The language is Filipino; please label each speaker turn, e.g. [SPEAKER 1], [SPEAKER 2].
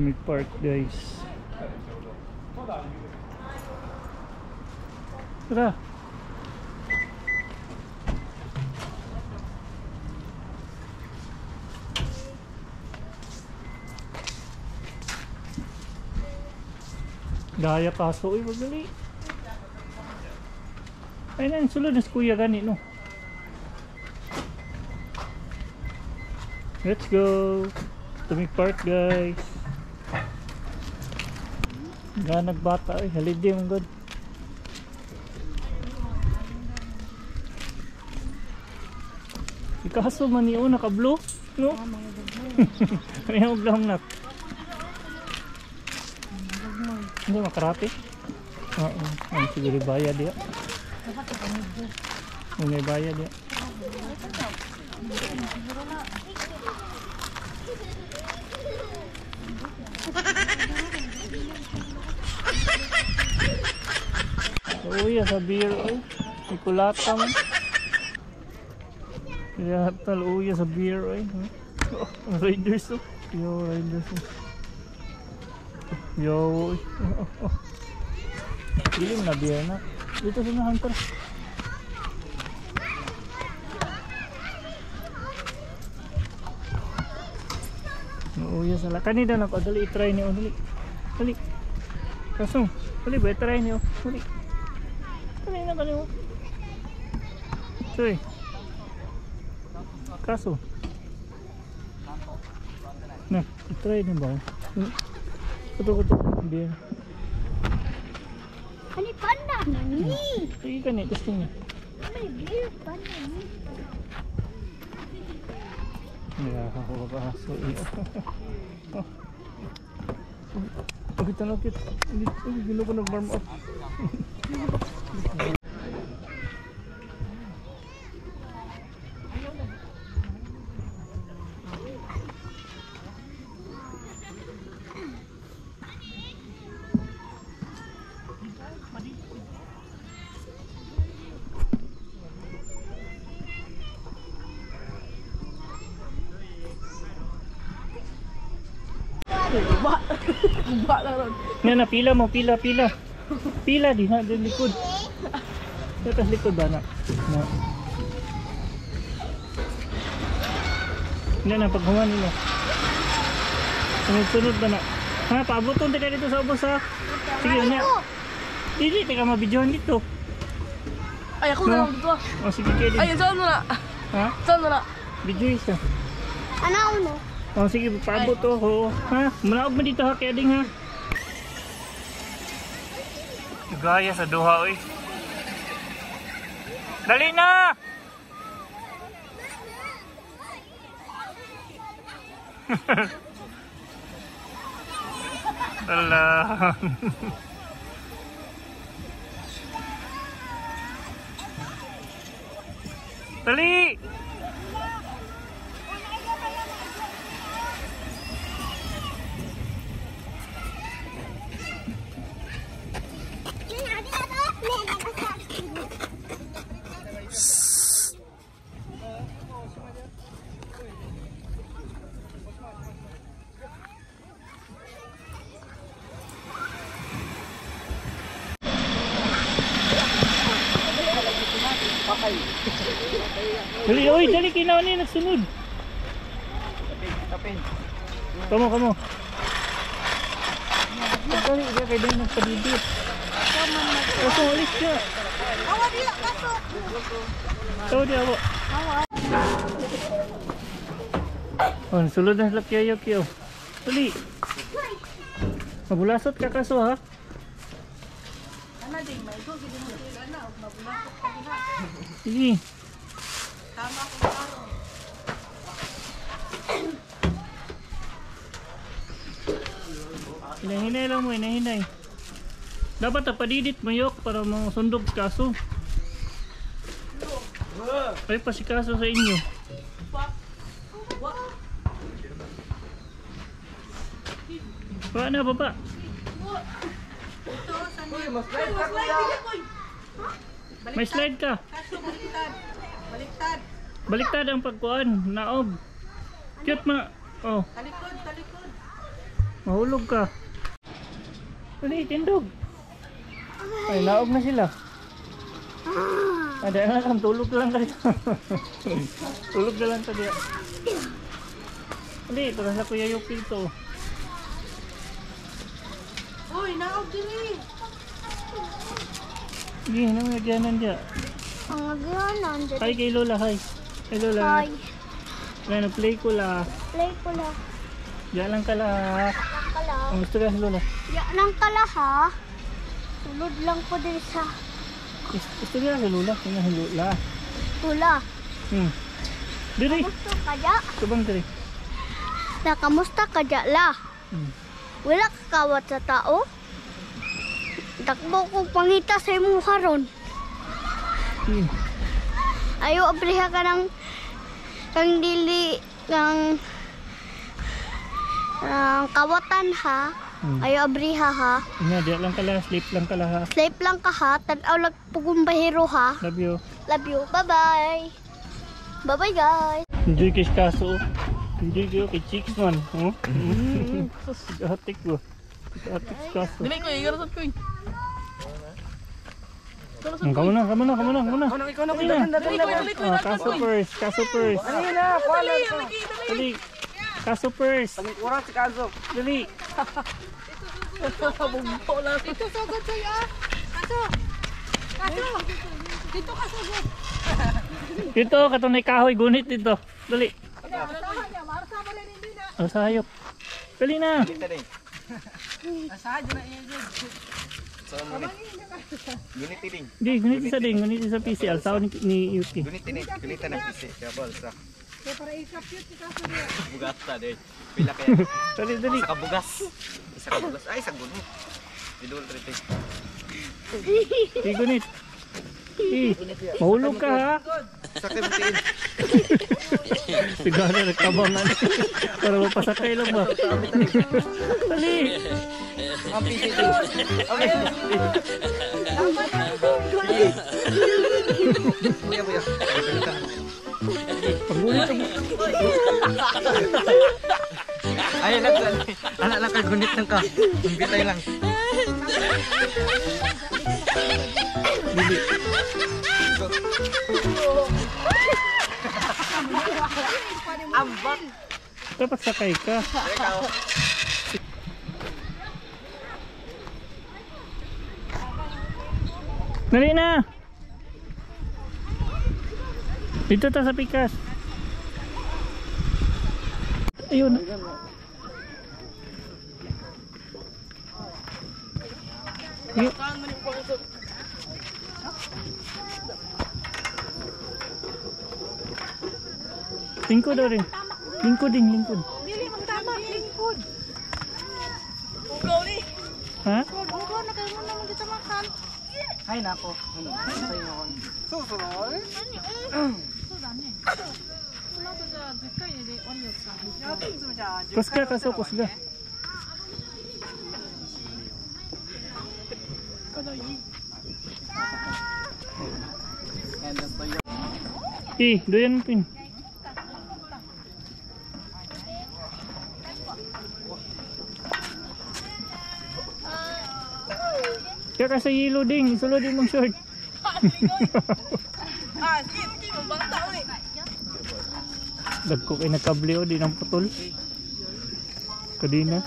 [SPEAKER 1] Tumig Park guys. Tara. Daya kaso ay magali. Ay na sulod na si kuya gani no. Let's go. Tumig Park guys. Ganag bata ay holiday mong god. Ikaso man niyo naka-blue, no? Ayaw lang nak. Hindi makarate. Oo, ang siguro bayad dia. May bayad dia. Uy, sa beer ay. Ikulata man. Kaya tal uya sa beer ay. Riders oh. Yo riders oh. Yo. Ilim na beer na. Dito sa hunter. Uya sa la. Kanina na ko dali i-try niyo dali. Dali. Kaso, dali ba i-try niyo? Dali. Dali na kaniyo. Sorry. Kaso nah, try din ba? Kuto hindi.
[SPEAKER 2] Ani panda nani?
[SPEAKER 1] Sige ka ni, testing niya.
[SPEAKER 2] Ani beer panda ni.
[SPEAKER 1] Ya, ako ba so iyo. Kita na kit. Hindi ko nag-warm up.
[SPEAKER 3] Guba lang ron.
[SPEAKER 1] Na pila mo, pila. Pila di na din likod. Sa tas likod ba na? Na paghuman nila. Sunod ba na? Ha, paabuton tayo dito sa ubos ha. Sige na. Dili, teka mabidyohan dito.
[SPEAKER 3] Ay, ako na lang dito.
[SPEAKER 1] O sige kayo din.
[SPEAKER 3] Ay, saan mo na?
[SPEAKER 1] Ha?
[SPEAKER 3] Saan mo na?
[SPEAKER 1] Video isa.
[SPEAKER 2] Ano uno?
[SPEAKER 1] O sige, paabot ako. Ha? Manaog mo dito ha, kaya ding ha. Gaya sa duha oy. Dali na! Alah. Dali! Dali, oy, dali kinaw ni nagsunod. Tapin. Kamo. Dali, dia kay din nagpadidit. Kaso ulit ka.
[SPEAKER 3] Awa dia, pasok.
[SPEAKER 1] Tawo dia ako. Oh, sulod na sila kiyo. Dali. Mabulasot ka kaso ha.
[SPEAKER 3] Ana ding may go gid mo ana og mabulasot ka diha.
[SPEAKER 1] Sige.
[SPEAKER 3] Tama ko karo.
[SPEAKER 1] Hinahinay lang mo, hinahinay. Dapat padidit mayok para masundog kaso. Ay pa si kaso sa inyo. Wala na baba. May slide ka.
[SPEAKER 3] Baliktad.
[SPEAKER 1] Baliktad ang pagkuan, naob. Cute ma. Oh.
[SPEAKER 3] Talikod.
[SPEAKER 1] Mahulog ka. Dali, tindog. Ay, naog na sila. Ada na lang, tulog lang ka dito. Tulog na lang ka dito. Dali, ito sa Kuya Yuki ito.
[SPEAKER 3] Uy, naog din eh.
[SPEAKER 1] Sige, namagyanan dyan.
[SPEAKER 2] Ang agyanan.
[SPEAKER 1] Hi kay Lola, hi. Kay Lola.
[SPEAKER 2] Hi.
[SPEAKER 1] Wala, nag-play ko la.
[SPEAKER 2] Play ko lang.
[SPEAKER 1] Diyan lang ka la.
[SPEAKER 2] Lang ka lang.
[SPEAKER 1] Ang gusto ka si Lola.
[SPEAKER 2] Yan lang ka lang ha. Sulod lang ko din sa
[SPEAKER 1] Gusto ka si Lola. Kaya si Lola.
[SPEAKER 2] tula.
[SPEAKER 1] Diri.
[SPEAKER 2] Kamusta ka dya?
[SPEAKER 1] Subang diri.
[SPEAKER 2] Na kamusta ka dya la? Wala ka kawat sa tao? Takbo ko pangita sa imong karon. Ayo abriha ka ng kang dili kang kawatan ha. Ayo abriha ha.
[SPEAKER 1] Ina, diyan lang ka la. Sleep lang ka la ha.
[SPEAKER 2] Sleep lang ka ha. Tanaw lang pugong bahiro ha.
[SPEAKER 1] Love you.
[SPEAKER 2] Love you. Bye-bye. Bye-bye guys.
[SPEAKER 1] Enjoy kay kaso. Enjoy kayo kay Chicks man. Oh? Sigatik ko. Sigatik kaso.
[SPEAKER 3] Dili ko, igarasot ko eh.
[SPEAKER 1] Kamu na.
[SPEAKER 3] Ikaw na, dali ko.
[SPEAKER 1] Kaso first.
[SPEAKER 3] Dali na, dali.
[SPEAKER 1] Dali. Kaso first.
[SPEAKER 3] Kurang si Kaso.
[SPEAKER 1] Dali.
[SPEAKER 3] Bumbo lang. Ito sagad sa'yo ah. Kaso. Dito ka sagad.
[SPEAKER 1] Dito, katunay kahoy. Gunit dito. Dali.
[SPEAKER 3] Marasahan niya, marasama rin hindi na.
[SPEAKER 1] Ang sayop. Dali na.
[SPEAKER 3] Asahan na iya dyan.
[SPEAKER 4] Gunit tiling.
[SPEAKER 1] Di, gunit isa din. Gunit isa PC. Alsaw ni Yuki.
[SPEAKER 4] Gunit tiling. Gunitan ng pisi. Kaya balsa.
[SPEAKER 3] Kaya para ikapyut si Kaso niya.
[SPEAKER 4] Bugas ta deh. Pila kaya.
[SPEAKER 1] Dali.
[SPEAKER 4] Isa ka bugas. Isa ka bugas. Ay, isa gunit. Idol trete.
[SPEAKER 1] Di, gunit. Di, mahulog ka ha.
[SPEAKER 4] Isa ka butiin.
[SPEAKER 1] Sigara nagkabangan. Para mapasakay lang ba? Dali.
[SPEAKER 4] Ang pisi din. Okay. Buya.
[SPEAKER 1] Paggunit ang...
[SPEAKER 4] Ay, anak lang ka gunit ng ka. Bitay lang.
[SPEAKER 1] Dili.
[SPEAKER 4] Ambak.
[SPEAKER 1] Dapat sakay ka.
[SPEAKER 4] Ikaw.
[SPEAKER 1] Dali na. Dito ta sa pikas. Ayun. Ayun. Lingkod daw rin. Lingkod.
[SPEAKER 3] Dili, magtama, lingkod. Ugaw ni.
[SPEAKER 1] Ha?
[SPEAKER 3] Ugaw, nakaroon naman dito makan.
[SPEAKER 4] Ay, nako. Sa'yo ako. Susunod.
[SPEAKER 1] Kusga kaso, kusga. Doyan mo pin. Kaya ka sa yellow ding, isulod din mong short.
[SPEAKER 3] Sige, mabangta ulit.
[SPEAKER 1] Dagko kay nakable o, di nang putol. Kadina.